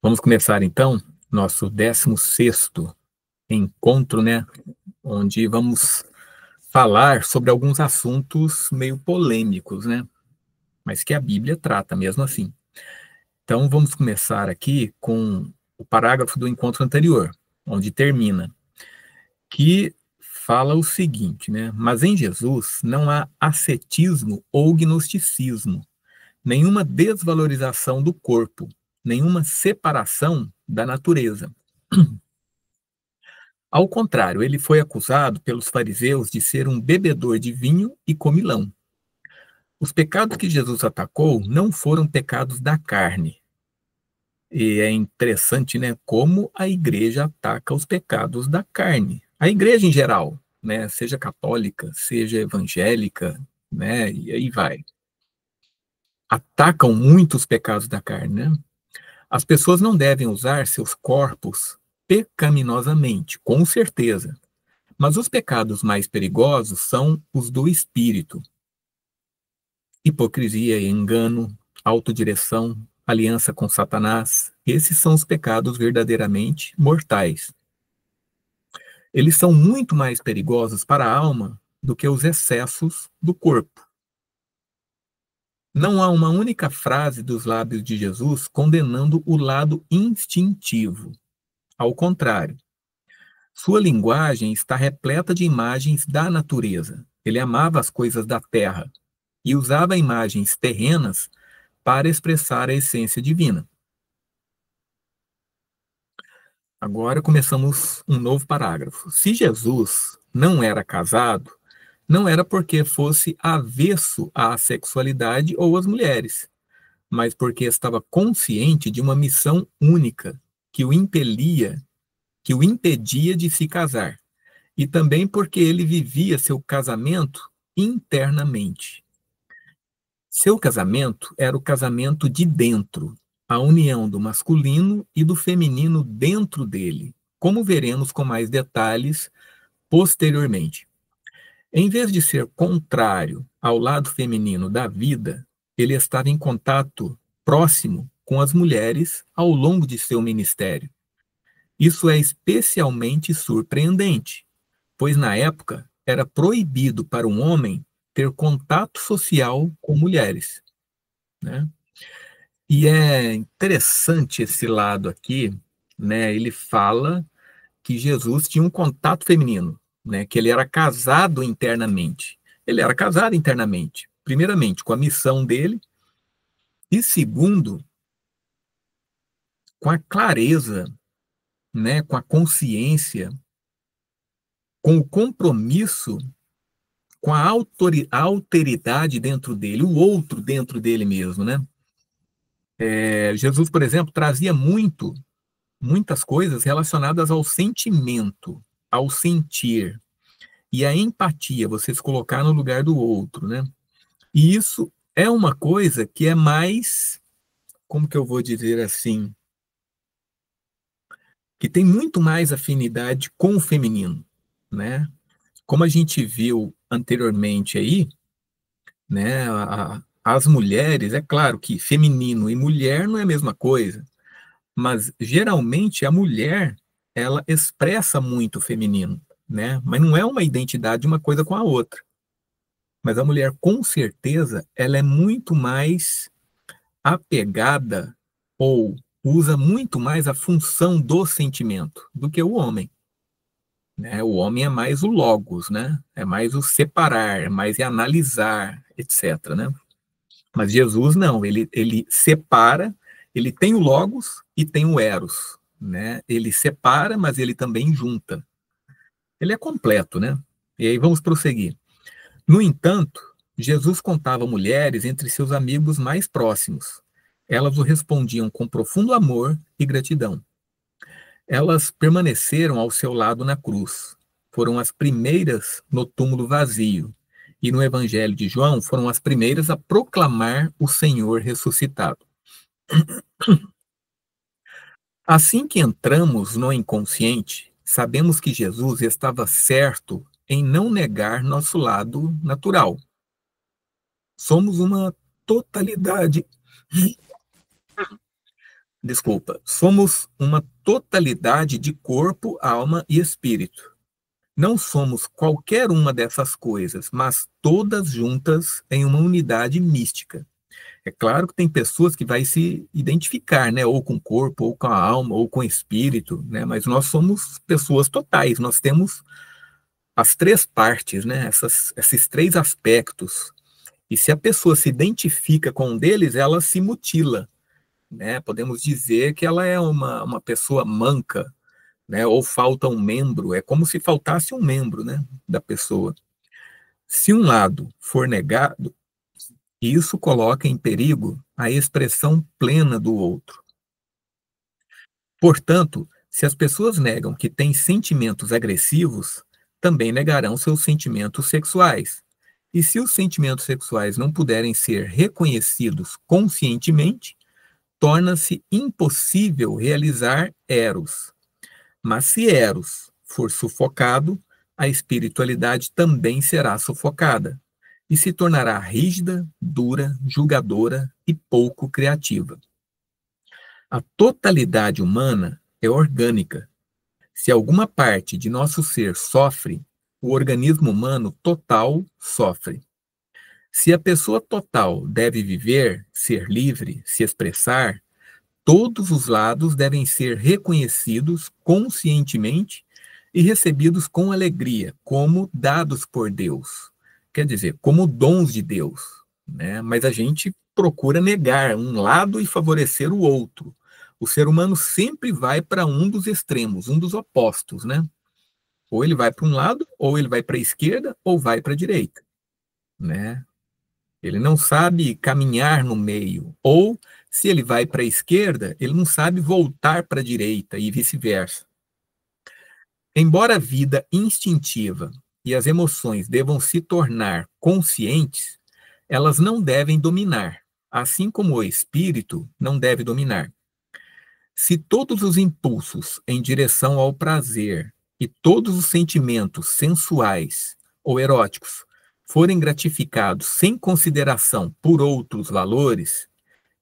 Vamos começar então nosso 16º encontro, né, onde vamos falar sobre alguns assuntos meio polêmicos, né, mas que a Bíblia trata mesmo assim. Então vamos começar aqui com o parágrafo do encontro anterior, onde termina, que fala o seguinte, né: "Mas em Jesus não há ascetismo ou gnosticismo, nenhuma desvalorização do corpo, nenhuma separação da natureza. Ao contrário, ele foi acusado pelos fariseus de ser um bebedor de vinho e comilão. Os pecados que Jesus atacou não foram pecados da carne. E é interessante, né, como a igreja ataca os pecados da carne. A igreja em geral, né, seja católica, seja evangélica, né, e aí vai. Atacam muito os pecados da carne, né? As pessoas não devem usar seus corpos pecaminosamente, com certeza. Mas os pecados mais perigosos são os do espírito: hipocrisia e engano, autodireção, aliança com Satanás. Esses são os pecados verdadeiramente mortais. Eles são muito mais perigosos para a alma do que os excessos do corpo. Não há uma única frase dos lábios de Jesus condenando o lado instintivo. Ao contrário, sua linguagem está repleta de imagens da natureza. Ele amava as coisas da terra e usava imagens terrenas para expressar a essência divina. Agora começamos um novo parágrafo. Se Jesus não era casado, não era porque fosse avesso à sexualidade ou às mulheres, mas porque estava consciente de uma missão única que o impelia, que o impedia de se casar, e também porque ele vivia seu casamento internamente. Seu casamento era o casamento de dentro, a união do masculino e do feminino dentro dele, como veremos com mais detalhes posteriormente. Em vez de ser contrário ao lado feminino da vida, ele estava em contato próximo com as mulheres ao longo de seu ministério. Isso é especialmente surpreendente, pois na época era proibido para um homem ter contato social com mulheres, né? E é interessante esse lado aqui, né? Ele fala que Jesus tinha um contato feminino, né? Que ele era casado internamente. Ele era casado internamente, primeiramente com a missão dele e segundo, com a clareza, né? Com a consciência, com o compromisso, com a alteridade dentro dele, o outro dentro dele mesmo, né? Jesus, por exemplo, trazia muitas coisas relacionadas ao sentimento, ao sentir e à empatia, você se colocar no lugar do outro, né? E isso é uma coisa que é mais, como que eu vou dizer assim, que tem muito mais afinidade com o feminino, né? Como a gente viu anteriormente aí, né? As mulheres, é claro que feminino e mulher não é a mesma coisa, mas geralmente a mulher, ela expressa muito o feminino, né? Mas não é uma identidade uma coisa com a outra. Mas a mulher, com certeza, ela é muito mais apegada ou usa muito mais a função do sentimento do que o homem, né? O homem é mais o logos, né? É mais o separar, é mais o analisar, etc, né? Mas Jesus não, ele separa, ele tem o logos e tem o eros, né? Ele separa, mas ele também junta. Ele é completo, né? E aí vamos prosseguir. No entanto, Jesus contava mulheres entre seus amigos mais próximos. Elas o respondiam com profundo amor e gratidão. Elas permaneceram ao seu lado na cruz. Foram as primeiras no túmulo vazio. E no Evangelho de João foram as primeiras a proclamar o Senhor ressuscitado. Assim que entramos no inconsciente, sabemos que Jesus estava certo em não negar nosso lado natural. Somos uma totalidade Desculpa, somos uma totalidade de corpo, alma e espírito. Não somos qualquer uma dessas coisas, mas todas juntas em uma unidade mística. É claro que tem pessoas que vai se identificar, né, ou com o corpo, ou com a alma, ou com o espírito, né, mas nós somos pessoas totais, nós temos as três partes, né, esses três aspectos. E se a pessoa se identifica com um deles, ela se mutila, né, podemos dizer que ela é uma pessoa manca, né, ou falta um membro, é como se faltasse um membro, né, da pessoa. Se um lado for negado, isso coloca em perigo a expressão plena do outro. Portanto, se as pessoas negam que têm sentimentos agressivos, também negarão seus sentimentos sexuais. E se os sentimentos sexuais não puderem ser reconhecidos conscientemente, torna-se impossível realizar Eros. Mas se Eros for sufocado, a espiritualidade também será sufocada e se tornará rígida, dura, julgadora e pouco criativa. A totalidade humana é orgânica. Se alguma parte de nosso ser sofre, o organismo humano total sofre. Se a pessoa total deve viver, ser livre, se expressar, todos os lados devem ser reconhecidos conscientemente e recebidos com alegria, como dados por Deus. Quer dizer, como dons de Deus, né? Mas a gente procura negar um lado e favorecer o outro. O ser humano sempre vai para um dos extremos, um dos opostos, né? Ou ele vai para um lado, ou ele vai para a esquerda, ou vai para a direita, né? Ele não sabe caminhar no meio. Ou, se ele vai para a esquerda, ele não sabe voltar para a direita e vice-versa. Embora a vida instintiva e as emoções devam se tornar conscientes, elas não devem dominar, assim como o espírito não deve dominar. Se todos os impulsos em direção ao prazer e todos os sentimentos sensuais ou eróticos forem gratificados sem consideração por outros valores,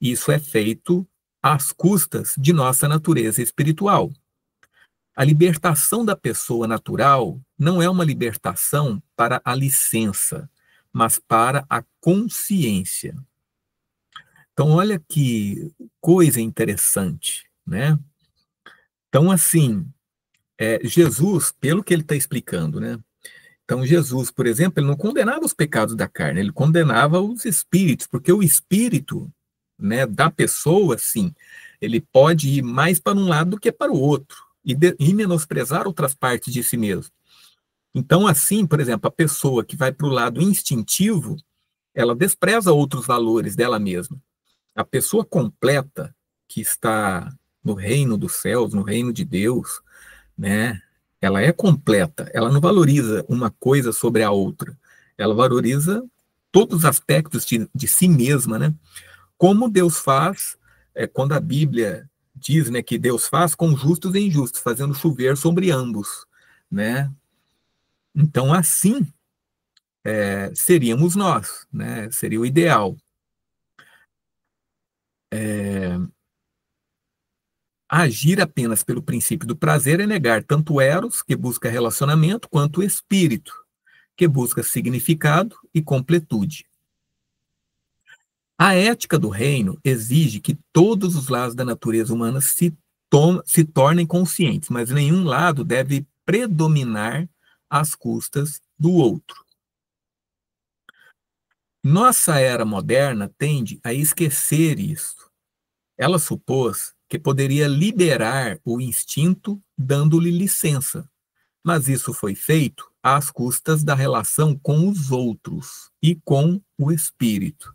isso é feito às custas de nossa natureza espiritual. A libertação da pessoa natural não é uma libertação para a licença, mas para a consciência. Então, olha que coisa interessante, né? Então, assim, Jesus, pelo que ele está explicando, né? Então, Jesus, por exemplo, ele não condenava os pecados da carne, ele condenava os espíritos, porque o espírito, né, da pessoa, sim, ele pode ir mais para um lado do que para o outro, e menosprezar outras partes de si mesmo. Então, assim, por exemplo, a pessoa que vai para o lado instintivo, ela despreza outros valores dela mesma. A pessoa completa, que está no reino dos céus, no reino de Deus, né? Ela é completa, ela não valoriza uma coisa sobre a outra, ela valoriza todos os aspectos de si mesma, né? Como Deus faz, quando a Bíblia diz, né, que Deus faz com justos e injustos, fazendo chover sobre ambos, né? Então, assim, seríamos nós, né? Seria o ideal. Agir apenas pelo princípio do prazer é negar tanto o eros, que busca relacionamento, quanto o espírito, que busca significado e completude. A ética do reino exige que todos os lados da natureza humana se tornem conscientes, mas nenhum lado deve predominar às custas do outro. Nossa era moderna tende a esquecer isso. Ela supôs que poderia liberar o instinto dando-lhe licença, mas isso foi feito às custas da relação com os outros e com o espírito,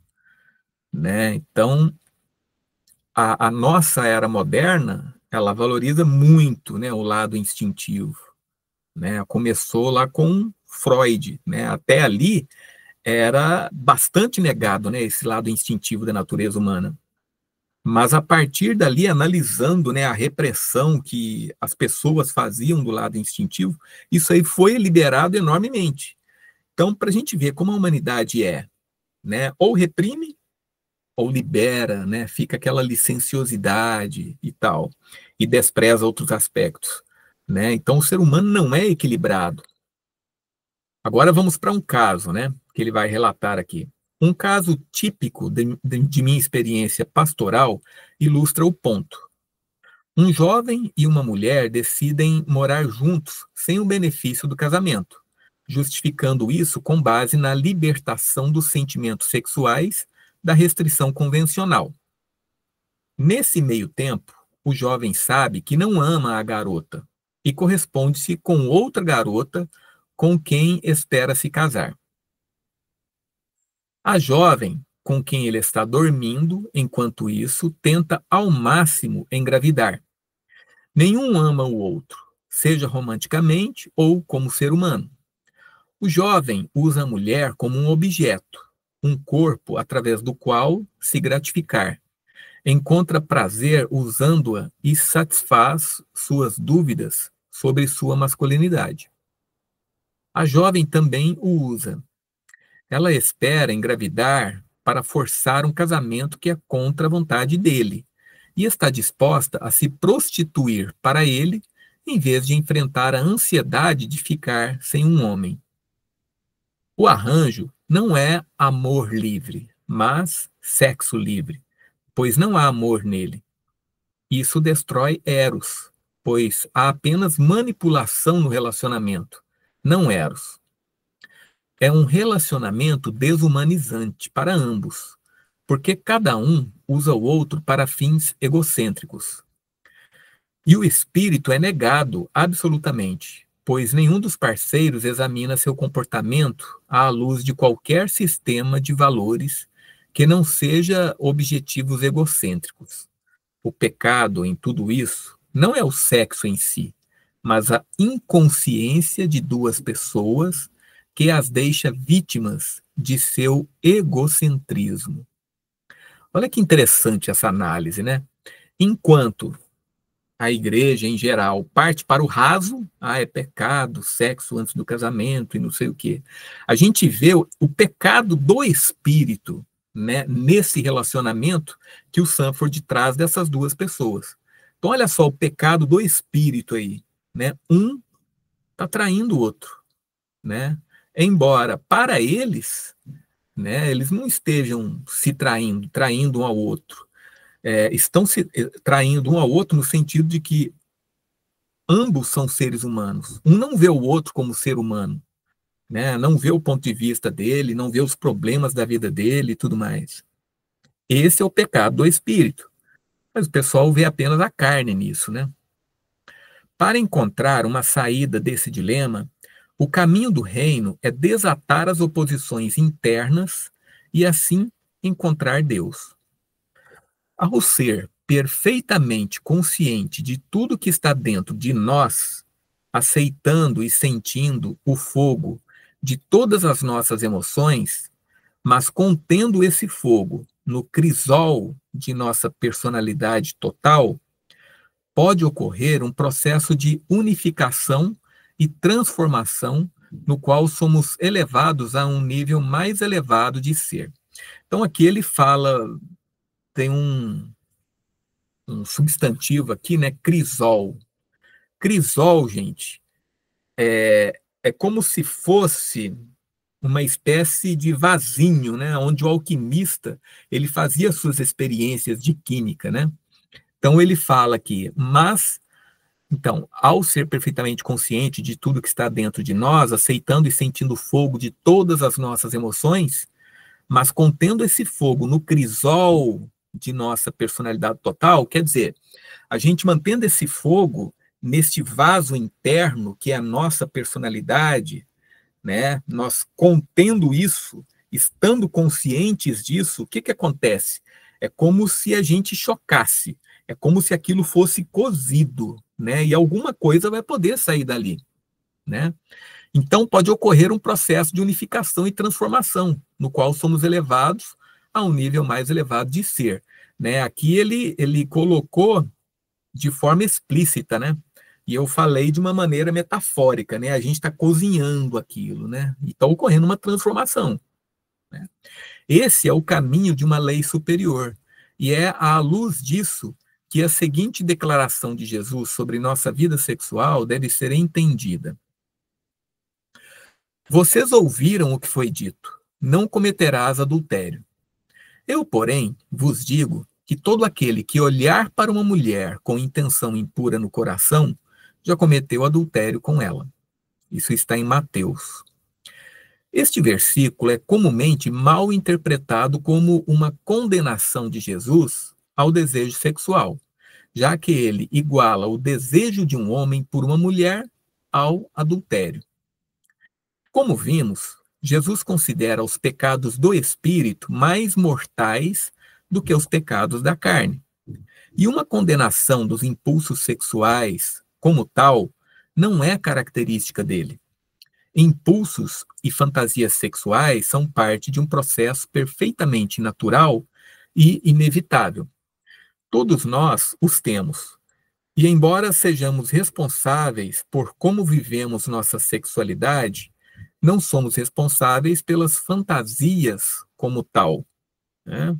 né? Então, a nossa era moderna, ela valoriza muito, né, o lado instintivo, né? Começou lá com Freud, né? Até ali era bastante negado, né, esse lado instintivo da natureza humana. Mas a partir dali, analisando, né, a repressão que as pessoas faziam do lado instintivo, isso aí foi liberado enormemente. Então, para a gente ver como a humanidade é, né, ou reprime ou libera, né? Fica aquela licenciosidade e tal, e despreza outros aspectos, né? Então o ser humano não é equilibrado. Agora vamos para um caso, né? Que ele vai relatar aqui. Um caso típico de minha experiência pastoral ilustra o ponto. Um jovem e uma mulher decidem morar juntos sem o benefício do casamento, justificando isso com base na libertação dos sentimentos sexuais da restrição convencional. Nesse meio tempo, o jovem sabe que não ama a garota e corresponde-se com outra garota com quem espera se casar. A jovem, com quem ele está dormindo, enquanto isso, tenta ao máximo engravidar. Nenhum ama o outro, seja romanticamente ou como ser humano. O jovem usa a mulher como um objeto, um corpo através do qual se gratificar. Encontra prazer usando-a e satisfaz suas dúvidas sobre sua masculinidade. A jovem também o usa. Ela espera engravidar para forçar um casamento que é contra a vontade dele e está disposta a se prostituir para ele em vez de enfrentar a ansiedade de ficar sem um homem. O arranjo não é amor livre, mas sexo livre, pois não há amor nele. Isso destrói Eros, pois há apenas manipulação no relacionamento, não Eros. É um relacionamento desumanizante para ambos, porque cada um usa o outro para fins egocêntricos. E o espírito é negado absolutamente, pois nenhum dos parceiros examina seu comportamento à luz de qualquer sistema de valores que não seja objetivos egocêntricos. O pecado em tudo isso não é o sexo em si, mas a inconsciência de duas pessoas que as deixa vítimas de seu egocentrismo. Olha que interessante essa análise, né? Enquanto a igreja, em geral, parte para o raso, é pecado, sexo antes do casamento e não sei o quê. A gente vê o pecado do espírito, né, nesse relacionamento que o Sanford traz dessas duas pessoas. Então, olha só o pecado do espírito aí, né? Um está traindo o outro, né? Embora para eles, né, eles não estejam se traindo um ao outro, estão se traindo um ao outro no sentido de que ambos são seres humanos. Um não vê o outro como ser humano, né? Não vê o ponto de vista dele, não vê os problemas da vida dele e tudo mais. Esse é o pecado do espírito. Mas o pessoal vê apenas a carne nisso, né? Para encontrar uma saída desse dilema, o caminho do reino é desatar as oposições internas e assim encontrar Deus. Ao ser perfeitamente consciente de tudo que está dentro de nós, aceitando e sentindo o fogo de todas as nossas emoções, mas contendo esse fogo no crisol de nossa personalidade total, pode ocorrer um processo de unificação e transformação no qual somos elevados a um nível mais elevado de ser. Então aqui ele fala, tem um substantivo aqui, né, crisol. Crisol, gente, é como se fosse uma espécie de vasinho, né, onde o alquimista ele fazia suas experiências de química, né? Então ele fala aqui, mas então, ao ser perfeitamente consciente de tudo que está dentro de nós, aceitando e sentindo o fogo de todas as nossas emoções, mas contendo esse fogo no crisol de nossa personalidade total, quer dizer, a gente mantendo esse fogo neste vaso interno que é a nossa personalidade, né? Nós contendo isso, estando conscientes disso, o que que acontece? É como se a gente chocasse, é como se aquilo fosse cozido, né? E alguma coisa vai poder sair dali, né? Então pode ocorrer um processo de unificação e transformação, no qual somos elevados a um nível mais elevado de ser, né? Aqui ele colocou de forma explícita, né? E eu falei de uma maneira metafórica, né? A gente está cozinhando aquilo, né? E está ocorrendo uma transformação, né? Esse é o caminho de uma lei superior, e é à luz disso que a seguinte declaração de Jesus sobre nossa vida sexual deve ser entendida. Vocês ouviram o que foi dito: não cometerás adultério. Eu, porém, vos digo que todo aquele que olhar para uma mulher com intenção impura no coração já cometeu adultério com ela. Isso está em Mateus. Este versículo é comumente mal interpretado como uma condenação de Jesus ao desejo sexual, já que ele iguala o desejo de um homem por uma mulher ao adultério. Como vimos, Jesus considera os pecados do espírito mais mortais do que os pecados da carne. E uma condenação dos impulsos sexuais, como tal, não é característica dele. Impulsos e fantasias sexuais são parte de um processo perfeitamente natural e inevitável. Todos nós os temos. E embora sejamos responsáveis por como vivemos nossa sexualidade, não somos responsáveis pelas fantasias como tal, né?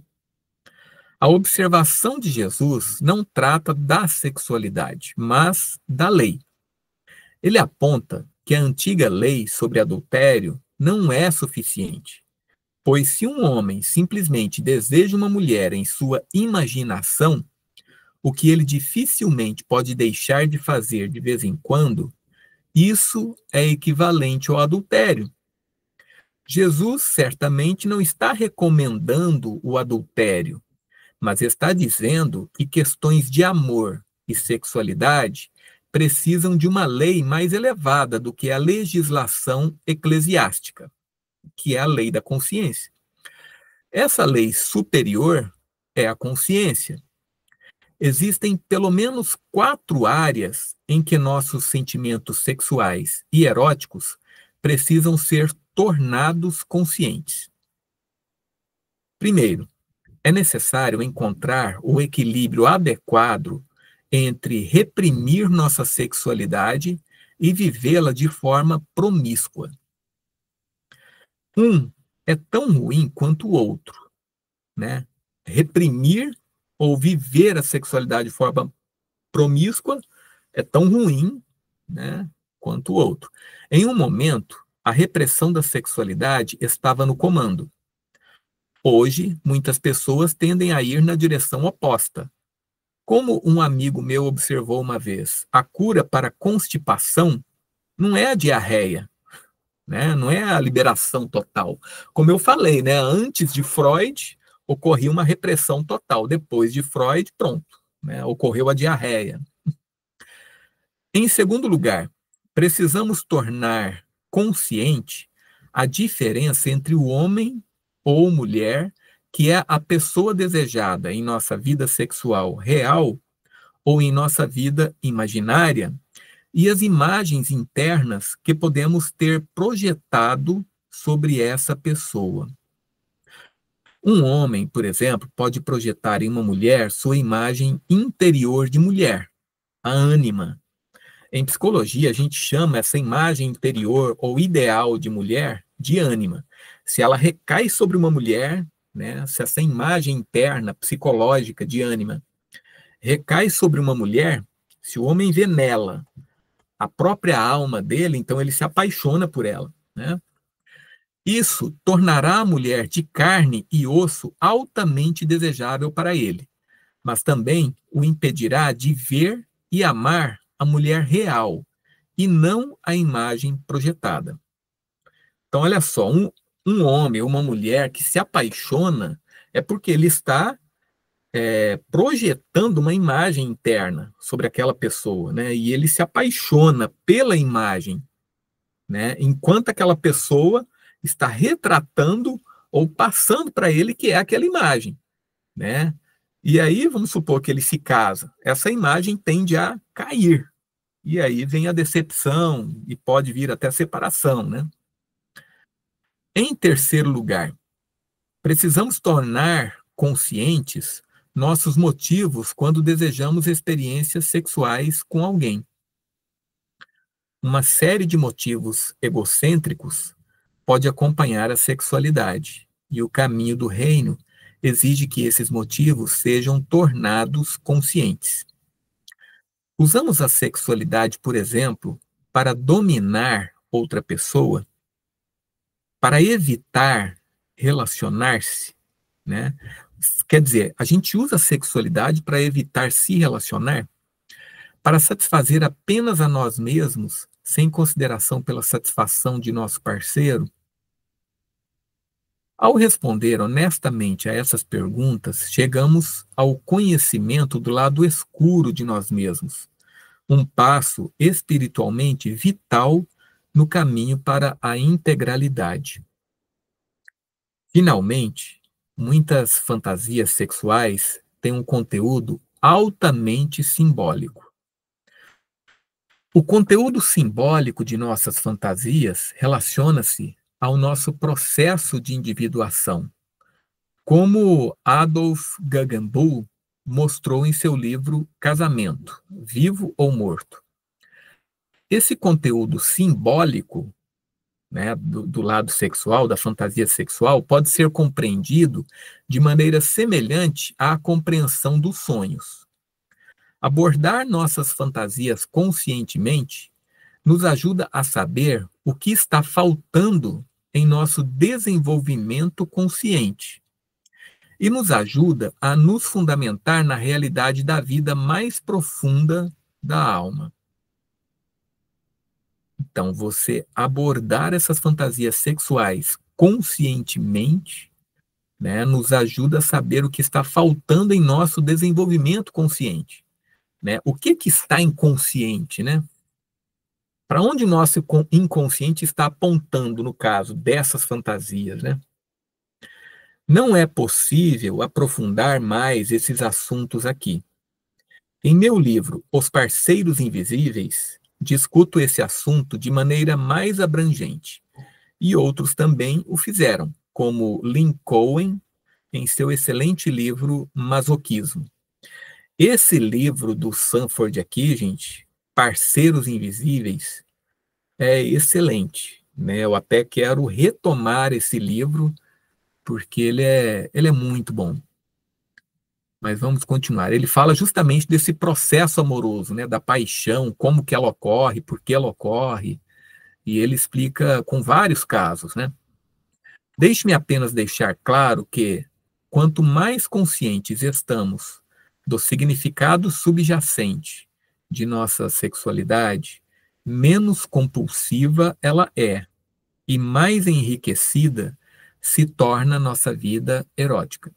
A observação de Jesus não trata da sexualidade, mas da lei. Ele aponta que a antiga lei sobre adultério não é suficiente, pois se um homem simplesmente deseja uma mulher em sua imaginação, o que ele dificilmente pode deixar de fazer de vez em quando, isso é equivalente ao adultério. Jesus certamente não está recomendando o adultério, mas está dizendo que questões de amor e sexualidade precisam de uma lei mais elevada do que a legislação eclesiástica, que é a lei da consciência. Essa lei superior é a consciência. Existem pelo menos 4 áreas em que nossos sentimentos sexuais e eróticos precisam ser tornados conscientes. Primeiro, é necessário encontrar o equilíbrio adequado entre reprimir nossa sexualidade e vivê-la de forma promíscua. Um é tão ruim quanto o outro, né? Reprimir ou viver a sexualidade de forma promíscua é tão ruim, né, quanto o outro. Em um momento, a repressão da sexualidade estava no comando. Hoje, muitas pessoas tendem a ir na direção oposta. Como um amigo meu observou uma vez, a cura para a constipação não é a diarreia, né? Não é a liberação total. Como eu falei, né? Antes de Freud, ocorria uma repressão total. Depois de Freud, pronto, né? Ocorreu a diarreia. Em segundo lugar, precisamos tornar consciente a diferença entre o homem ou mulher, que é a pessoa desejada em nossa vida sexual real ou em nossa vida imaginária, e as imagens internas que podemos ter projetado sobre essa pessoa. Um homem, por exemplo, pode projetar em uma mulher sua imagem interior de mulher, a ânima. Em psicologia, a gente chama essa imagem interior ou ideal de mulher de ânima. Se ela recai sobre uma mulher, né, se essa imagem interna, psicológica de ânima, recai sobre uma mulher, se o homem vê nela a própria alma dele, então ele se apaixona por ela, né? Isso tornará a mulher de carne e osso altamente desejável para ele, mas também o impedirá de ver e amar a mulher real, e não a imagem projetada. Então, olha só, um homem ou uma mulher que se apaixona é porque ele está projetando uma imagem interna sobre aquela pessoa, né? E ele se apaixona pela imagem, né? Enquanto aquela pessoa está retratando ou passando para ele que é aquela imagem, né? E aí, vamos supor que ele se casa, essa imagem tende a cair, e aí vem a decepção e pode vir até a separação, né? Em terceiro lugar, precisamos tornar conscientes nossos motivos quando desejamos experiências sexuais com alguém. Uma série de motivos egocêntricos pode acompanhar a sexualidade, e o caminho do reino exige que esses motivos sejam tornados conscientes. Usamos a sexualidade, por exemplo, para dominar outra pessoa, para evitar relacionar-se, né? Quer dizer, a gente usa a sexualidade para evitar se relacionar, para satisfazer apenas a nós mesmos, sem consideração pela satisfação de nosso parceiro. Ao responder honestamente a essas perguntas, chegamos ao conhecimento do lado escuro de nós mesmos, um passo espiritualmente vital no caminho para a integralidade. Finalmente, muitas fantasias sexuais têm um conteúdo altamente simbólico. O conteúdo simbólico de nossas fantasias relaciona-se ao nosso processo de individuação, como Adolf Guggenbull mostrou em seu livro Casamento, Vivo ou Morto. Esse conteúdo simbólico, né, do lado sexual, da fantasia sexual, pode ser compreendido de maneira semelhante à compreensão dos sonhos. Abordar nossas fantasias conscientemente nos ajuda a saber o que está faltando em nosso desenvolvimento consciente e nos ajuda a nos fundamentar na realidade da vida mais profunda da alma. Então, você abordar essas fantasias sexuais conscientemente, né, nos ajuda a saber o que está faltando em nosso desenvolvimento consciente. Né? O que está inconsciente, né? Para onde nosso inconsciente está apontando, no caso dessas fantasias, né? Não é possível aprofundar mais esses assuntos aqui. Em meu livro, Os Parceiros Invisíveis, discuto esse assunto de maneira mais abrangente, e outros também o fizeram, como Lynn Cohen, em seu excelente livro Masoquismo. Esse livro do Sanford aqui, gente, Parceiros Invisíveis, é excelente, né? Eu até quero retomar esse livro, porque ele é muito bom. Mas vamos continuar. Ele fala justamente desse processo amoroso, né? Da paixão, como que ela ocorre, por que ela ocorre, e ele explica com vários casos, né? Deixe-me apenas deixar claro que, quanto mais conscientes estamos do significado subjacente de nossa sexualidade, menos compulsiva ela é e mais enriquecida se torna nossa vida erótica.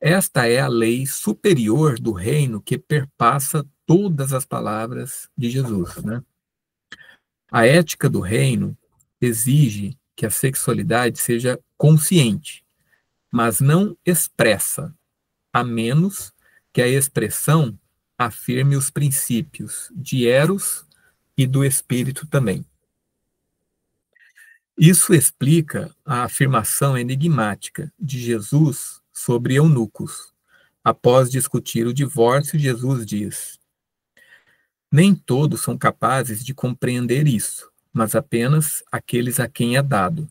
Esta é a lei superior do reino que perpassa todas as palavras de Jesus, né? A ética do reino exige que a sexualidade seja consciente, mas não expressa, a menos que a expressão afirme os princípios de Eros e do espírito também. Isso explica a afirmação enigmática de Jesus sobre eunucos. Após discutir o divórcio, Jesus diz: nem todos são capazes de compreender isso, mas apenas aqueles a quem é dado,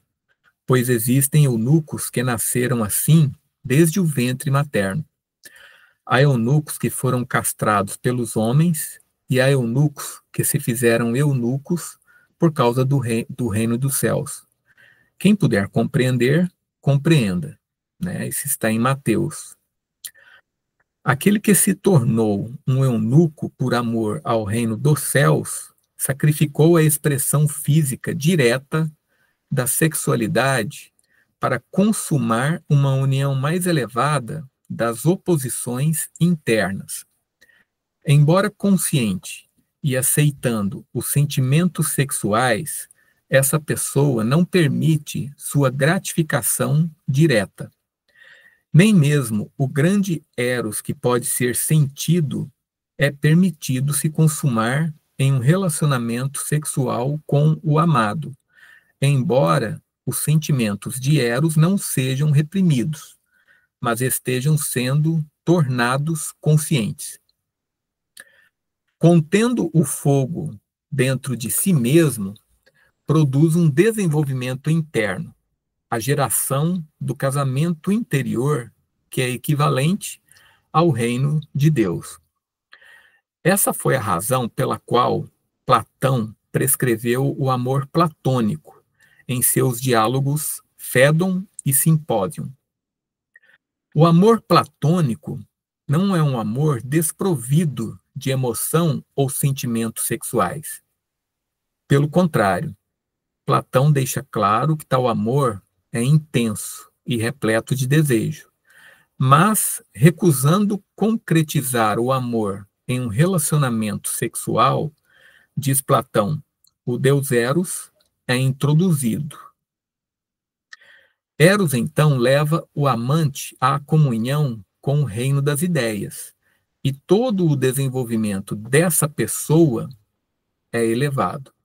pois existem eunucos que nasceram assim desde o ventre materno. Há eunucos que foram castrados pelos homens e há eunucos que se fizeram eunucos por causa do reino dos céus. Quem puder compreender, compreenda. Né? Isso está em Mateus. Aquele que se tornou um eunuco por amor ao reino dos céus sacrificou a expressão física direta da sexualidade para consumar uma união mais elevada das oposições internas. Embora consciente e aceitando os sentimentos sexuais, essa pessoa não permite sua gratificação direta. Nem mesmo o grande eros que pode ser sentido é permitido se consumar em um relacionamento sexual com o amado, embora os sentimentos de eros não sejam reprimidos, mas estejam sendo tornados conscientes. Contendo o fogo dentro de si mesmo, produz um desenvolvimento interno. a geração do casamento interior, que é equivalente ao reino de Deus. Essa foi a razão pela qual Platão prescreveu o amor platônico em seus diálogos Fédon e Simpósion. O amor platônico não é um amor desprovido de emoção ou sentimentos sexuais. Pelo contrário, Platão deixa claro que tal amor é intenso e repleto de desejo, mas recusando concretizar o amor em um relacionamento sexual, diz Platão, o deus Eros é introduzido. Eros, então, leva o amante à comunhão com o reino das ideias, e todo o desenvolvimento dessa pessoa é elevado.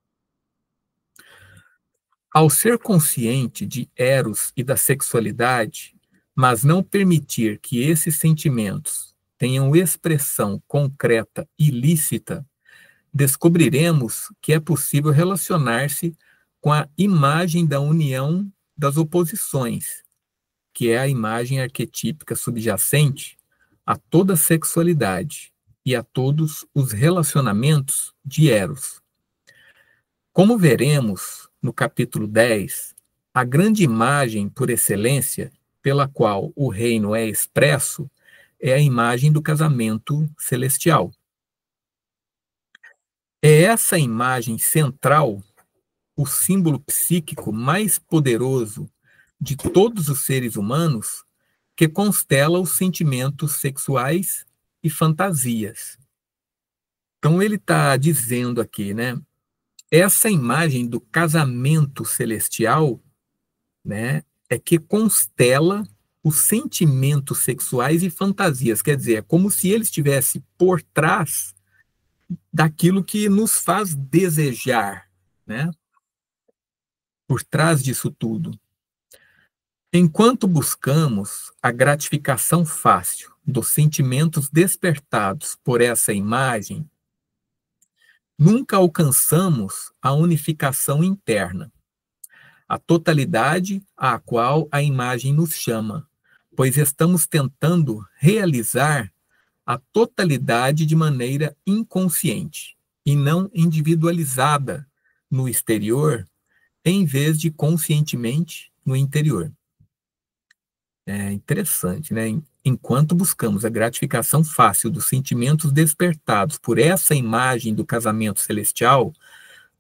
Ao ser consciente de Eros e da sexualidade, mas não permitir que esses sentimentos tenham expressão concreta e lícita, descobriremos que é possível relacionar-se com a imagem da união das oposições, que é a imagem arquetípica subjacente a toda sexualidade e a todos os relacionamentos de Eros. Como veremos no capítulo 10, a grande imagem por excelência pela qual o reino é expresso é a imagem do casamento celestial. É essa imagem central o símbolo psíquico mais poderoso de todos os seres humanos que constela os sentimentos sexuais e fantasias. Então ele está dizendo aqui, né? Essa imagem do casamento celestial, né, é que constela os sentimentos sexuais e fantasias. Quer dizer, é como se ele estivesse por trás daquilo que nos faz desejar, né? Por trás disso tudo. Enquanto buscamos a gratificação fácil dos sentimentos despertados por essa imagem, nunca alcançamos a unificação interna, a totalidade à qual a imagem nos chama, pois estamos tentando realizar a totalidade de maneira inconsciente e não individualizada no exterior, em vez de conscientemente no interior. É interessante, né? Enquanto buscamos a gratificação fácil dos sentimentos despertados por essa imagem do casamento celestial,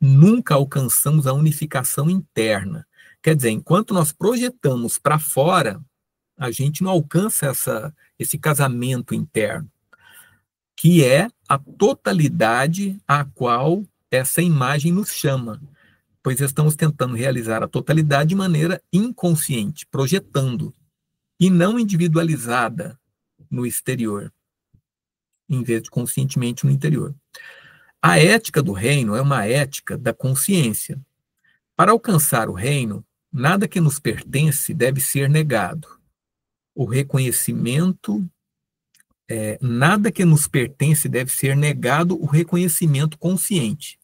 nunca alcançamos a unificação interna. Quer dizer, enquanto nós projetamos para fora, a gente não alcança esse casamento interno, que é a totalidade à qual essa imagem nos chama, pois estamos tentando realizar a totalidade de maneira inconsciente, projetando, e não individualizada no exterior, em vez de conscientemente no interior. A ética do reino é uma ética da consciência. Para alcançar o reino, nada que nos pertence deve ser negado. O reconhecimento, nada que nos pertence deve ser negado o reconhecimento consciente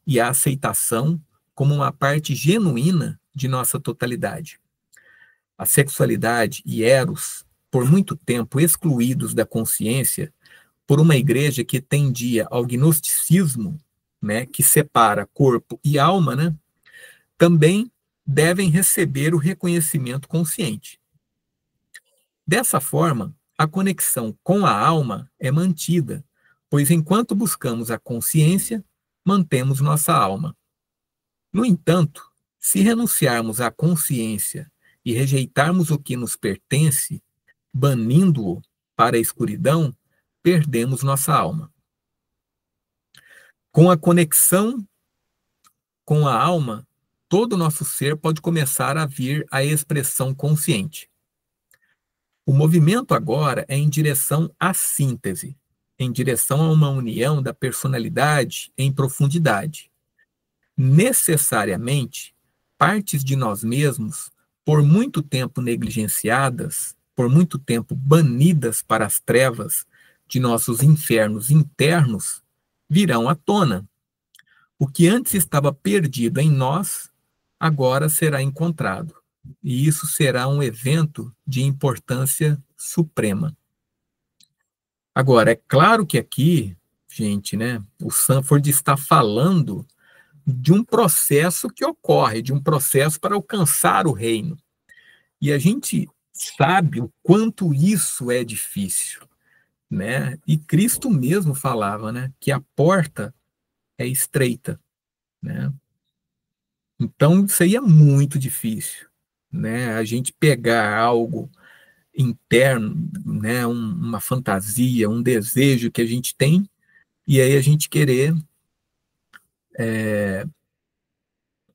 e a aceitação como uma parte genuína de nossa totalidade. A sexualidade e Eros, por muito tempo excluídos da consciência, por uma igreja que tendia ao gnosticismo, né, que separa corpo e alma, né, também devem receber o reconhecimento consciente. Dessa forma, a conexão com a alma é mantida, pois enquanto buscamos a consciência, mantemos nossa alma. No entanto, se renunciarmos à consciência e rejeitarmos o que nos pertence, banindo-o para a escuridão, perdemos nossa alma. Com a conexão com a alma, todo o nosso ser pode começar a vir à expressão consciente. O movimento agora é em direção à síntese, em direção a uma união da personalidade em profundidade. Necessariamente, partes de nós mesmos, por muito tempo negligenciadas, por muito tempo banidas para as trevas de nossos infernos internos, virão à tona. O que antes estava perdido em nós, agora será encontrado. e isso será um evento de importância suprema. Agora, é claro que aqui, gente, né, o Sanford está falando de um processo que ocorre, de um processo para alcançar o reino. E a gente sabe o quanto isso é difícil, né? E Cristo mesmo falava, né, que a porta é estreita, né? Então seria muito difícil, né? A gente pegar algo interno, né, uma fantasia, um desejo que a gente tem, e aí a gente querer,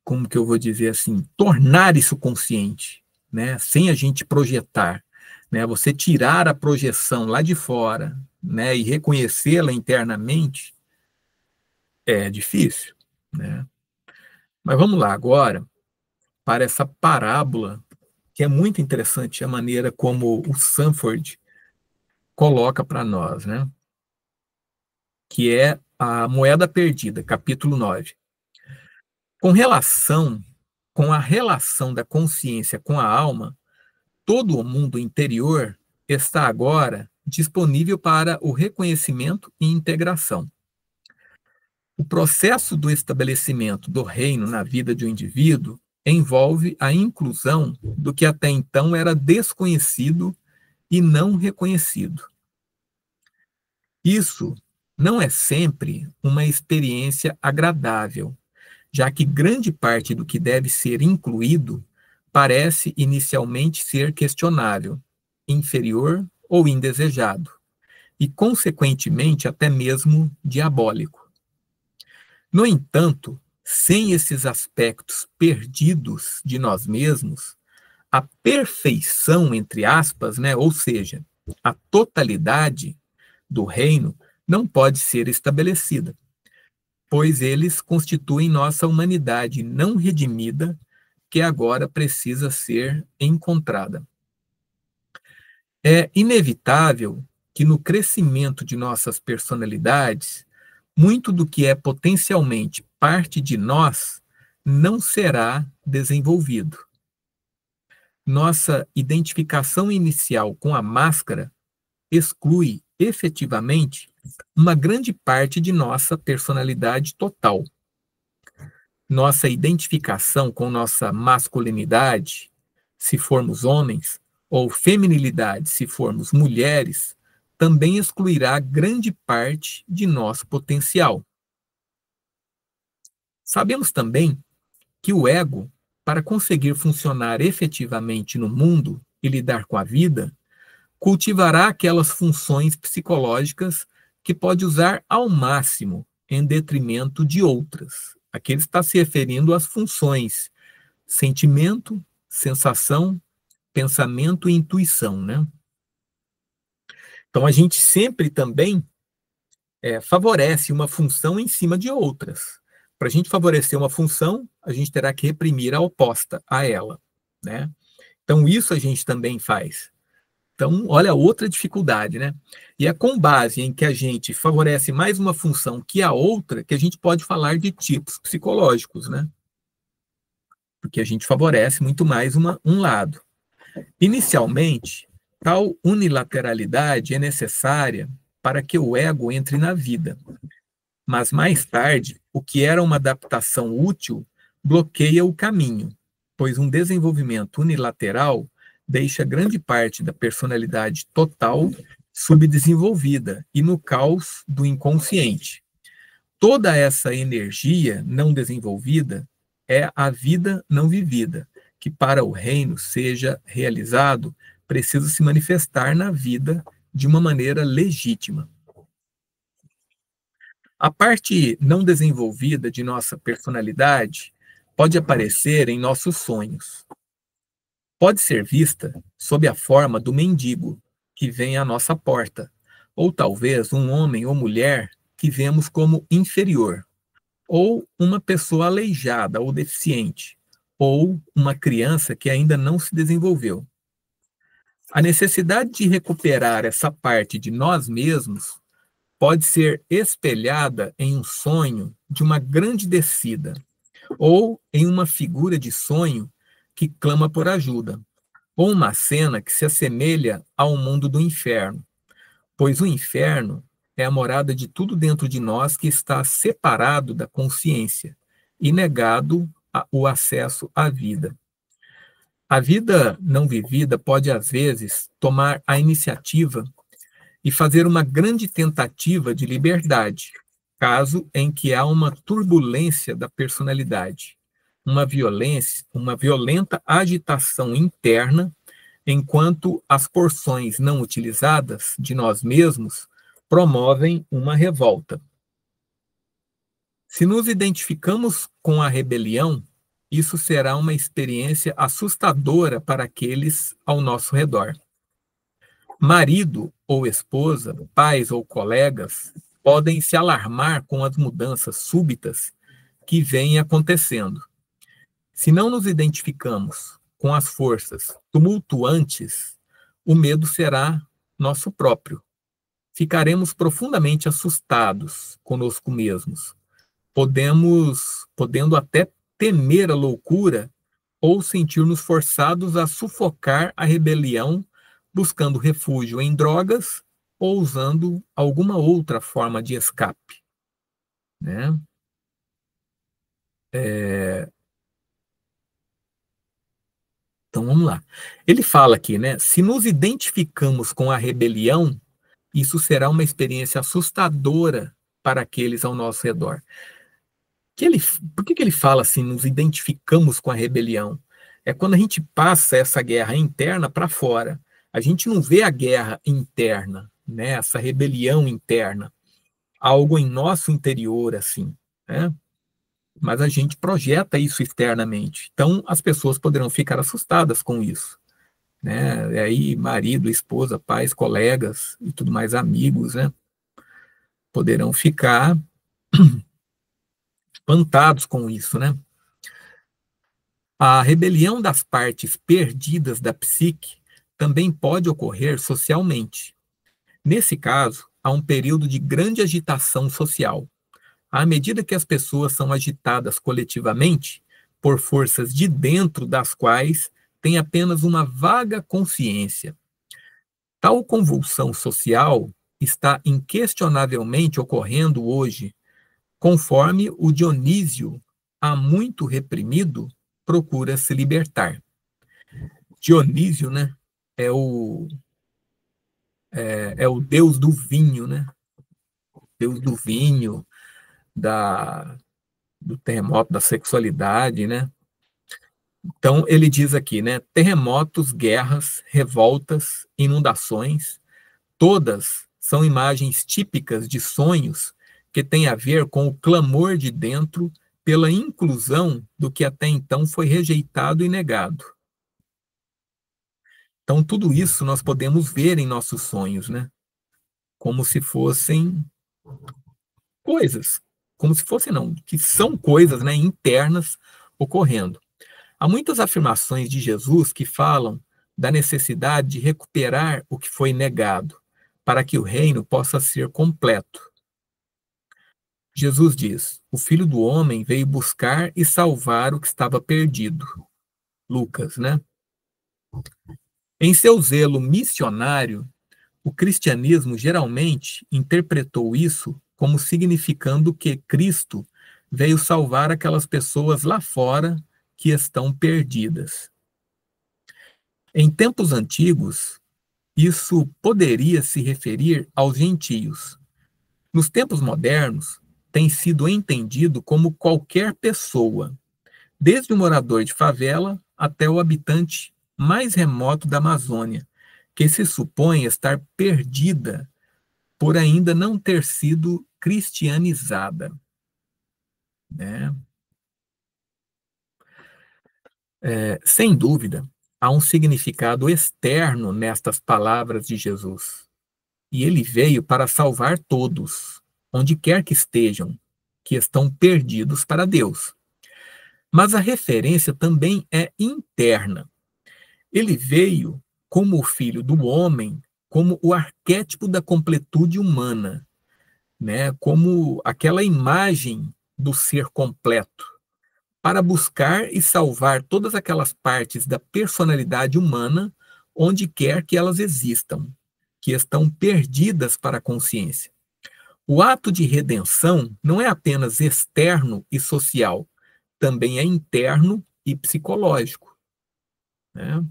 como que eu vou dizer assim, tornar isso consciente, né, sem a gente projetar, né, você tirar a projeção lá de fora, né, e reconhecê-la internamente é difícil, né? Mas vamos lá agora para essa parábola que é muito interessante a maneira como o Sanford coloca para nós, né? Que é a moeda perdida, capítulo 9. Com relação, com a relação da consciência com a alma, todo o mundo interior está agora disponível para o reconhecimento e integração. O processo do estabelecimento do reino na vida de um indivíduo envolve a inclusão do que até então era desconhecido e não reconhecido. Isso não é sempre uma experiência agradável, já que grande parte do que deve ser incluído parece inicialmente ser questionável, inferior ou indesejado, e, consequentemente, até mesmo diabólico. No entanto, sem esses aspectos perdidos de nós mesmos, a perfeição, entre aspas, né, ou seja, a totalidade do reino, não pode ser estabelecida, pois eles constituem nossa humanidade não redimida, que agora precisa ser encontrada. É inevitável que no crescimento de nossas personalidades, muito do que é potencialmente parte de nós não será desenvolvido. Nossa identificação inicial com a máscara exclui efetivamente uma grande parte de nossa personalidade total. Nossa identificação com nossa masculinidade, se formos homens, ou feminilidade, se formos mulheres, também excluirá grande parte de nosso potencial. Sabemos também que o ego, para conseguir funcionar efetivamente no mundo e lidar com a vida, cultivará aquelas funções psicológicas que pode usar ao máximo em detrimento de outras. Aqui ele está se referindo às funções sentimento, sensação, pensamento e intuição, né? Então a gente sempre também favorece uma função em cima de outras. Para a gente favorecer uma função, a gente terá que reprimir a oposta a ela, né? Então isso a gente também faz. Então, olha outra dificuldade, né? E é com base em que a gente favorece mais uma função que a outra que a gente pode falar de tipos psicológicos, né? Porque a gente favorece muito mais um lado. Inicialmente, tal unilateralidade é necessária para que o ego entre na vida. Mas mais tarde, o que era uma adaptação útil bloqueia o caminho, pois um desenvolvimento unilateral deixa grande parte da personalidade total subdesenvolvida e no caos do inconsciente. Toda essa energia não desenvolvida é a vida não vivida, que para o reino seja realizado, precisa se manifestar na vida de uma maneira legítima. A parte não desenvolvida de nossa personalidade pode aparecer em nossos sonhos. Pode ser vista sob a forma do mendigo que vem à nossa porta, ou talvez um homem ou mulher que vemos como inferior, ou uma pessoa aleijada ou deficiente, ou uma criança que ainda não se desenvolveu. A necessidade de recuperar essa parte de nós mesmos pode ser espelhada em um sonho de uma grande descida, ou em uma figura de sonho que clama por ajuda, ou uma cena que se assemelha ao mundo do inferno, pois o inferno é a morada de tudo dentro de nós que está separado da consciência e negado o acesso à vida. A vida não vivida pode, às vezes, tomar a iniciativa e fazer uma grande tentativa de liberdade, caso em que há uma turbulência da personalidade, uma violenta agitação interna, enquanto as porções não utilizadas de nós mesmos promovem uma revolta. Se nos identificamos com a rebelião, isso será uma experiência assustadora para aqueles ao nosso redor. Marido ou esposa, pais ou colegas podem se alarmar com as mudanças súbitas que vêm acontecendo. Se não nos identificamos com as forças tumultuantes, o medo será nosso próprio. Ficaremos profundamente assustados conosco mesmos, podendo até temer a loucura ou sentir-nos forçados a sufocar a rebelião, buscando refúgio em drogas ou usando alguma outra forma de escape, né? Então vamos lá. Ele fala aqui, né? Se nos identificamos com a rebelião, isso será uma experiência assustadora para aqueles ao nosso redor. Por que ele fala assim, nos identificamos com a rebelião? É quando a gente passa essa guerra interna para fora. A gente não vê a guerra interna, né? Essa rebelião interna, algo em nosso interior, assim, né? Mas a gente projeta isso externamente. Então, as pessoas poderão ficar assustadas com isso, né? E aí, marido, esposa, pais, colegas e tudo mais, amigos, né? Poderão ficar espantados com isso, né? A rebelião das partes perdidas da psique também pode ocorrer socialmente. Nesse caso, há um período de grande agitação social. À medida que as pessoas são agitadas coletivamente por forças de dentro das quais têm apenas uma vaga consciência. Tal convulsão social está inquestionavelmente ocorrendo hoje, conforme o Dionísio, há muito reprimido, procura se libertar. Dionísio, né, é o deus do vinho, né? Deus do vinho, do terremoto, da sexualidade, né? Então, ele diz aqui, né? Terremotos, guerras, revoltas, inundações, todas são imagens típicas de sonhos que têm a ver com o clamor de dentro pela inclusão do que até então foi rejeitado e negado. Então, tudo isso nós podemos ver em nossos sonhos, né? Como se fossem coisas, como se fossem não, que são coisas, né, internas ocorrendo. Há muitas afirmações de Jesus que falam da necessidade de recuperar o que foi negado, para que o reino possa ser completo. Jesus diz: o Filho do Homem veio buscar e salvar o que estava perdido. Lucas, né? Em seu zelo missionário, o cristianismo geralmente interpretou isso como significando que Cristo veio salvar aquelas pessoas lá fora que estão perdidas. Em tempos antigos, isso poderia se referir aos gentios. Nos tempos modernos, tem sido entendido como qualquer pessoa, desde o morador de favela até o habitante mais remoto da Amazônia, que se supõe estar perdida por ainda não ter sido cristianizada, né? Sem dúvida, há um significado externo nestas palavras de Jesus. E ele veio para salvar todos, onde quer que estejam, que estão perdidos para Deus. Mas a referência também é interna. Ele veio como o Filho do Homem, como o arquétipo da completude humana, né? Como aquela imagem do ser completo. para buscar e salvar todas aquelas partes da personalidade humana onde quer que elas existam, que estão perdidas para a consciência. O ato de redenção não é apenas externo e social, também é interno e psicológico, né?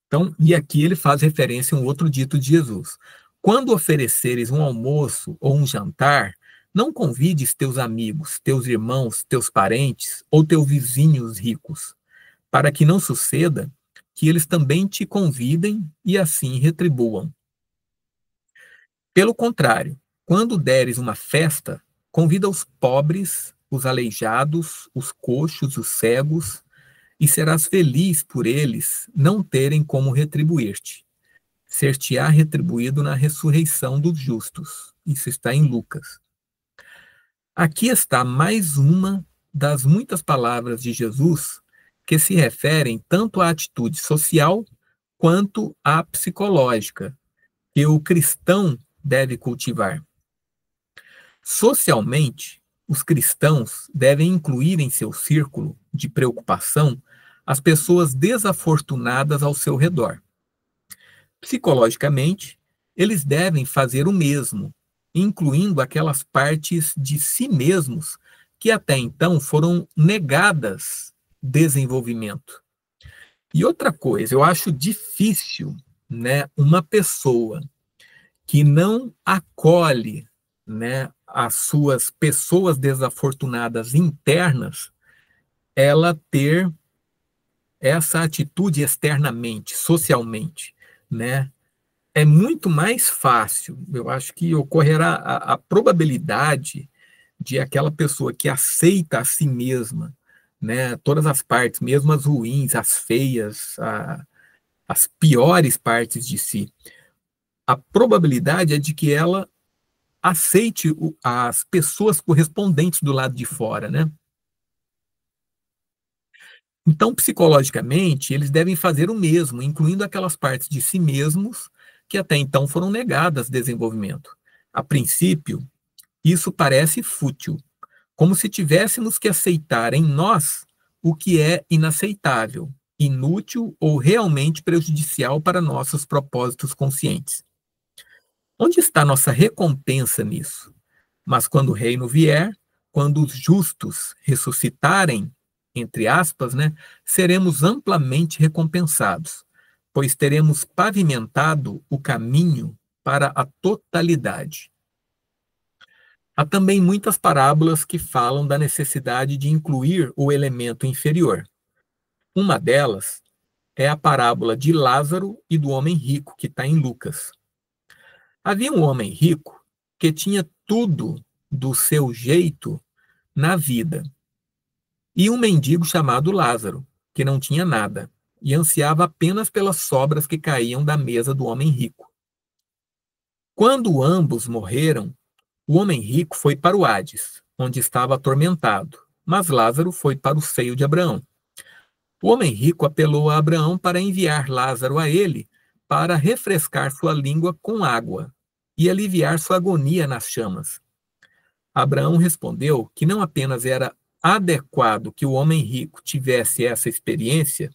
Então, e aqui ele faz referência a um outro dito de Jesus: quando ofereceres um almoço ou um jantar, não convides teus amigos, teus irmãos, teus parentes ou teus vizinhos ricos, para que não suceda que eles também te convidem e assim retribuam. Pelo contrário, quando deres uma festa, convida os pobres, os aleijados, os coxos, os cegos, e serás feliz por eles não terem como retribuir-te. Ser-te-á retribuído na ressurreição dos justos. Isso está em Lucas. Aqui está mais uma das muitas palavras de Jesus que se referem tanto à atitude social quanto à psicológica que o cristão deve cultivar. Socialmente, os cristãos devem incluir em seu círculo de preocupação as pessoas desafortunadas ao seu redor. Psicologicamente, eles devem fazer o mesmo, incluindo aquelas partes de si mesmos que até então foram negadas desenvolvimento. E outra coisa, eu acho difícil, né, uma pessoa que não acolhe, né, as suas pessoas desafortunadas internas, ela ter essa atitude externamente, socialmente, né? É muito mais fácil, eu acho que ocorrerá a probabilidade de aquela pessoa que aceita a si mesma, né, todas as partes, mesmo as ruins, as feias, as piores partes de si, a probabilidade é de que ela aceite as pessoas correspondentes do lado de fora, né? Então, psicologicamente, eles devem fazer o mesmo, incluindo aquelas partes de si mesmos que até então foram negadas desenvolvimento. A princípio, isso parece fútil, como se tivéssemos que aceitar em nós o que é inaceitável, inútil ou realmente prejudicial para nossos propósitos conscientes. Onde está nossa recompensa nisso? Mas quando o reino vier, quando os justos ressuscitarem, entre aspas, né, seremos amplamente recompensados, pois teremos pavimentado o caminho para a totalidade. Há também muitas parábolas que falam da necessidade de incluir o elemento inferior. Uma delas é a parábola de Lázaro e do homem rico, que está em Lucas. Havia um homem rico que tinha tudo do seu jeito na vida, e um mendigo chamado Lázaro, que não tinha nada, e ansiava apenas pelas sobras que caíam da mesa do homem rico. Quando ambos morreram, o homem rico foi para o Hades, onde estava atormentado, mas Lázaro foi para o seio de Abraão. O homem rico apelou a Abraão para enviar Lázaro a ele para refrescar sua língua com água e aliviar sua agonia nas chamas. Abraão respondeu que não apenas era adequado que o homem rico tivesse essa experiência,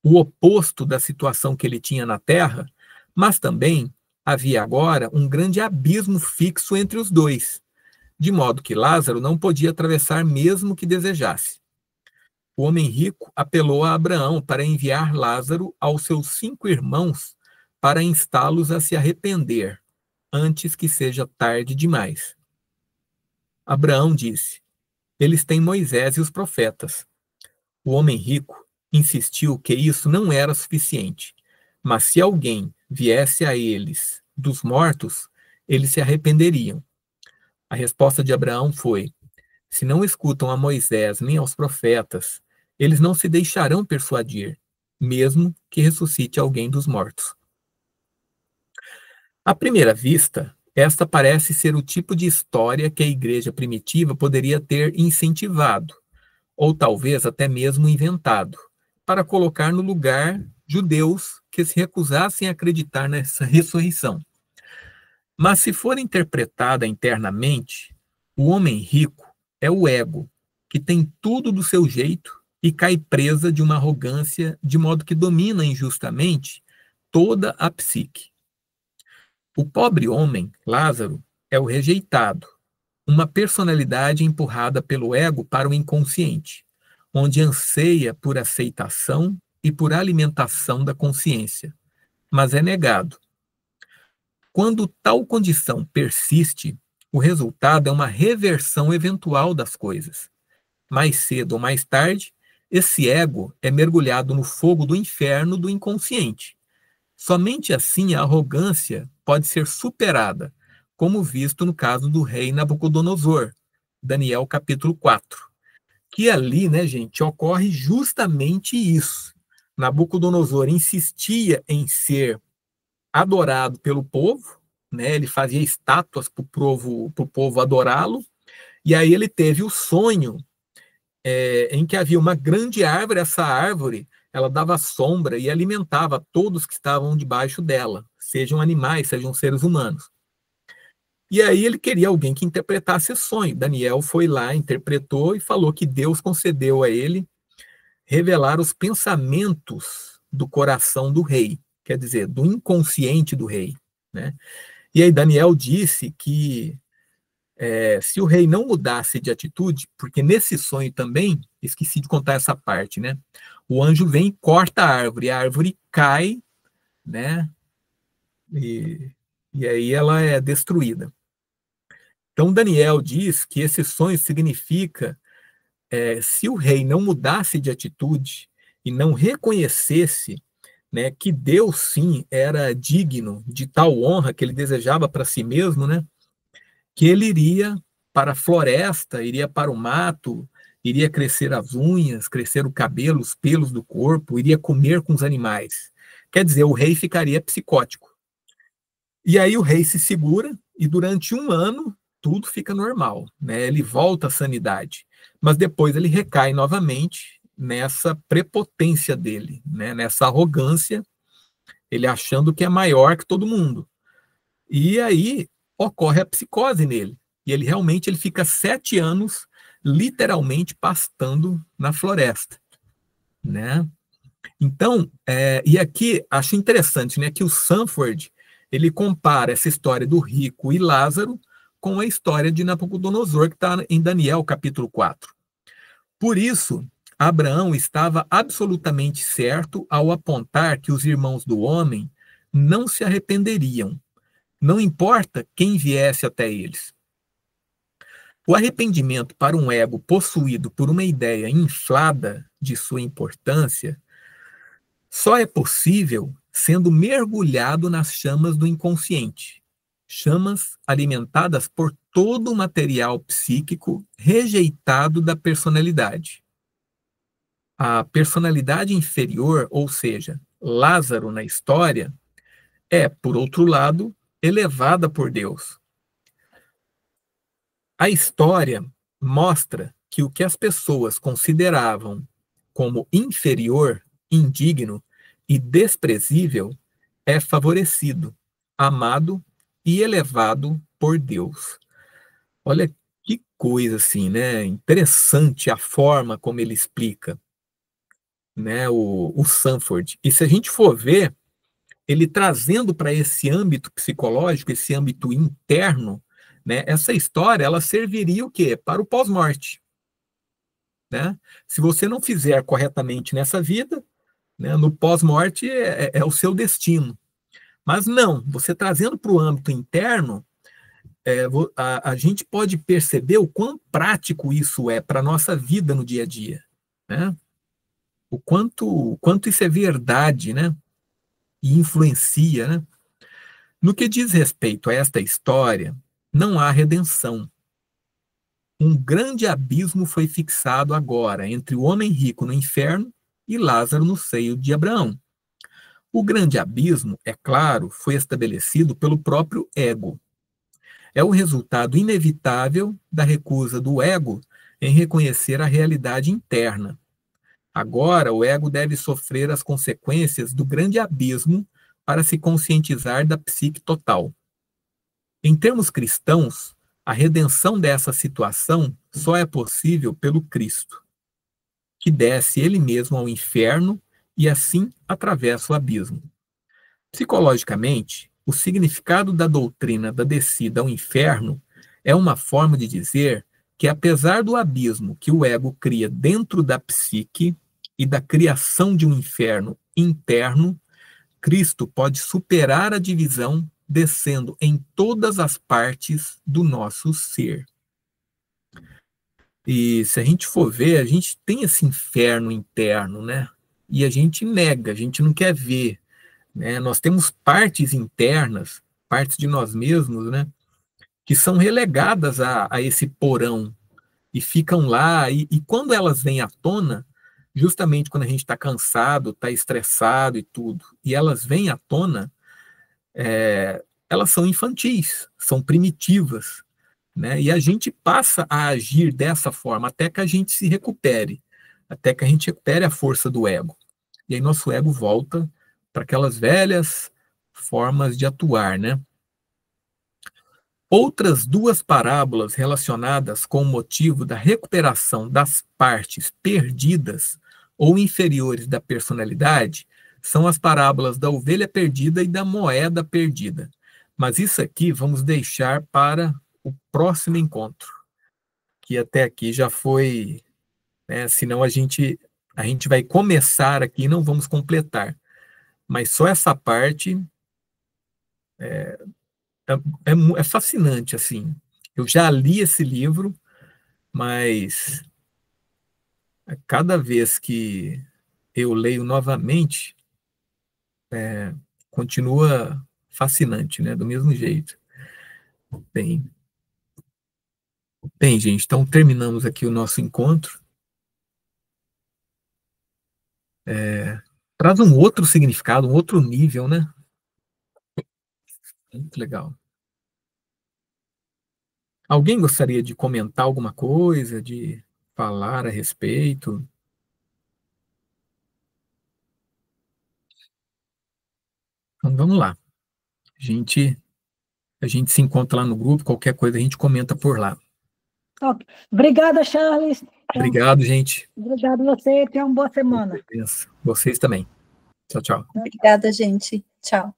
o oposto da situação que ele tinha na terra, mas também havia agora um grande abismo fixo entre os dois, de modo que Lázaro não podia atravessar mesmo que desejasse. O homem rico apelou a Abraão para enviar Lázaro aos seus 5 irmãos para instá-los a se arrepender, antes que seja tarde demais. Abraão disse: eles têm Moisés e os profetas. O homem rico insistiu que isso não era suficiente, mas se alguém viesse a eles dos mortos, eles se arrependeriam. A resposta de Abraão foi: se não escutam a Moisés nem aos profetas, eles não se deixarão persuadir, mesmo que ressuscite alguém dos mortos. À primeira vista, esta parece ser o tipo de história que a igreja primitiva poderia ter incentivado, ou talvez até mesmo inventado, para colocar no lugar judeus que se recusassem a acreditar nessa ressurreição. Mas se for interpretada internamente, o homem rico é o ego, que tem tudo do seu jeito e cai presa de uma arrogância de modo que domina injustamente toda a psique. O pobre homem, Lázaro, é o rejeitado, uma personalidade empurrada pelo ego para o inconsciente, onde anseia por aceitação e por alimentação da consciência, mas é negado. Quando tal condição persiste, o resultado é uma reversão eventual das coisas. Mais cedo ou mais tarde, esse ego é mergulhado no fogo do inferno do inconsciente. Somente assim a arrogância pode ser superada, como visto no caso do rei Nabucodonosor, Daniel capítulo 4. Que ali, né, gente, ocorre justamente isso. Nabucodonosor insistia em ser adorado pelo povo, né? Ele fazia estátuas para o povo adorá-lo, e aí ele teve o sonho em que havia uma grande árvore, essa árvore ela dava sombra e alimentava todos que estavam debaixo dela, sejam animais, sejam seres humanos. E aí ele queria alguém que interpretasse esse sonho. Daniel foi lá, interpretou e falou que Deus concedeu a ele revelar os pensamentos do coração do rei, quer dizer, do inconsciente do rei, né? E aí Daniel disse que se o rei não mudasse de atitude, porque nesse sonho também, esqueci de contar essa parte, né? O anjo vem e corta a árvore cai, né? E aí ela é destruída. Então Daniel diz que esse sonho significa se o rei não mudasse de atitude e não reconhecesse, né, que Deus sim era digno de tal honra que ele desejava para si mesmo, né, que ele iria para a floresta, iria para o mato, iria crescer as unhas, crescer o cabelo, os pelos do corpo, iria comer com os animais. Quer dizer, o rei ficaria psicótico. E aí o rei se segura e durante um ano tudo fica normal, né? Ele volta à sanidade, mas depois ele recai novamente nessa prepotência dele, né? Nessa arrogância, ele achando que é maior que todo mundo. E aí ocorre a psicose nele. E ele realmente fica 7 anos literalmente pastando na floresta, né? Então, e aqui acho interessante, né, que o Sanford ele compara essa história do rico e Lázaro com a história de Nabucodonosor que está em Daniel capítulo 4. Por isso, Abraão estava absolutamente certo ao apontar que os irmãos do homem não se arrependeriam, não importa quem viesse até eles. O arrependimento para um ego possuído por uma ideia inflada de sua importância só é possível sendo mergulhado nas chamas do inconsciente, chamas alimentadas por todo o material psíquico rejeitado da personalidade. A personalidade inferior, ou seja, Lázaro na história, é, por outro lado, elevada por Deus. A história mostra que o que as pessoas consideravam como inferior, indigno e desprezível é favorecido, amado e elevado por Deus. Olha que coisa assim, né? Interessante a forma como ele explica, né? O Sanford. E se a gente for ver, ele trazendo para esse âmbito psicológico, esse âmbito interno, né? Essa história ela serviria o quê? Para o pós-morte, né? Se você não fizer corretamente nessa vida, né, no pós-morte é o seu destino. Mas não, você trazendo para o âmbito interno, a gente pode perceber o quão prático isso é para a nossa vida no dia a dia, né? O quanto isso é verdade, né? E influencia, né? No que diz respeito a esta história, não há redenção. Um grande abismo foi fixado agora entre o homem rico no inferno e Lázaro no seio de Abraão. O grande abismo, é claro, foi estabelecido pelo próprio ego. É o resultado inevitável da recusa do ego em reconhecer a realidade interna. Agora, o ego deve sofrer as consequências do grande abismo para se conscientizar da psique total. Em termos cristãos, A redenção dessa situação só é possível pelo Cristo, que desce ele mesmo ao inferno e assim atravessa o abismo. Psicologicamente, o significado da doutrina da descida ao inferno é uma forma de dizer que, apesar do abismo que o ego cria dentro da psique e da criação de um inferno interno, Cristo pode superar a divisão descendo em todas as partes do nosso ser. E se a gente for ver, a gente tem esse inferno interno, né? E a gente nega, a gente não quer ver, né? Nós temos partes internas, partes de nós mesmos, né? Que são relegadas a esse porão e ficam lá. E quando elas vêm à tona, justamente quando a gente está cansado, está estressado e tudo, e elas vêm à tona, elas são infantis, são primitivas, né? E a gente passa a agir dessa forma até que a gente se recupere, até que a gente recupere a força do ego. E aí nosso ego volta para aquelas velhas formas de atuar, né? Outras duas parábolas relacionadas com o motivo da recuperação das partes perdidas ou inferiores da personalidade são as parábolas da ovelha perdida e da moeda perdida. Mas isso aqui vamos deixar para o próximo encontro, que até aqui já foi, né, senão a gente vai começar aqui e não vamos completar. Mas só essa parte é fascinante, assim. Eu já li esse livro, mas cada vez que eu leio novamente, continua fascinante, né? Do mesmo jeito. Bem, bem, gente, então terminamos aqui o nosso encontro. Traz um outro significado, um outro nível, né? Muito legal. Alguém gostaria de comentar alguma coisa, de falar a respeito? Então vamos lá. A gente se encontra lá no grupo, qualquer coisa a gente comenta por lá. Ok. Obrigada, Charles. Obrigado, gente. Obrigado a você. Tenha uma boa semana. Vocês também. Tchau, tchau. Obrigada, gente. Tchau.